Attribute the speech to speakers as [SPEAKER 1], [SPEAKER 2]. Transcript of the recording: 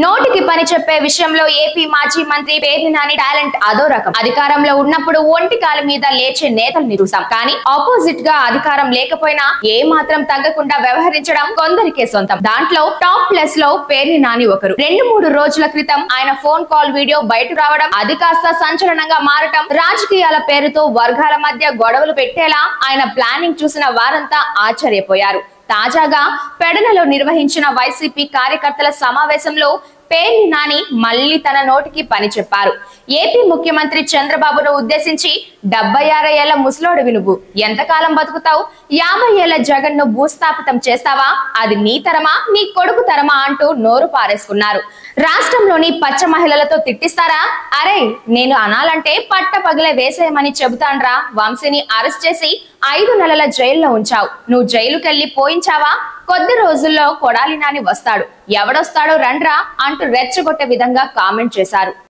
[SPEAKER 1] నోటికి పని చెప్పే విషయంలో ఏపీ మాజీ మంత్రి పేర్ని నాని టాలెంట్ అదో రకం. అధికారంలో ఉన్నప్పుడు ఒంటి కాలు మీద లేచే నేతల్ని చూసాం. కానీ ఆపోజిట్ గా అధికారం లేకపోయినా ఏ మాత్రం తగ్గకుండా వ్యవహరించడం కొందరికే సొంతం. దాంట్లో టాప్ ప్లస్ లో పేర్ని నాని ఒకరు. 2-3 రోజుల క్రితం ఆయన ఫోన్ కాల్ వీడియో బయట రావడం, అది కాస్త సంచలనంగా మారటం, రాజకీయాల పేరుతో వర్గాల మధ్య గొడవలు పెట్టేలా ఆయన ప్లానింగ్ చూసిన వారంతా ఆశ్చర్యపోయారు. తాజాగా పెడనలో నిర్వహించిన వైసీపీ కార్యకర్తల సమావేశంలో పేర్ని నాని మళ్లీ తన నోటికి పని చెప్పారు. ఏపీ ముఖ్యమంత్రి చంద్రబాబును ఉద్దేశించి 76 ఏళ్ల ముసలోడివి నువ్వు ఎంతకాలం బతుకుతావు? 50 ఏళ్ల జగన్ ను భూస్థాపితం చేస్తావా? అది నీ తరమా నీ కొడుకు తరమా అంటూ నోరు పారేసుకున్నారు. రాష్ట్రంలోని పచ్చ మహిళలతో తిట్టిస్తారా? అరే నేను అనాలంటే పట్ట పగిలే వేసేయమని చెబుతాండ్రా. వంశీని అరెస్ట్ చేసి 5 నెలల జైల్లో ఉంచావు. నువ్వు జైలుకెళ్లి పోయించావా? కొద్ది రోజుల్లో కొడాలి నాని వస్తాడు, ఎవడొస్తాడో రండ్రా అంటూ రెచ్చగొట్టే విధంగా కామెంట్ చేశారు.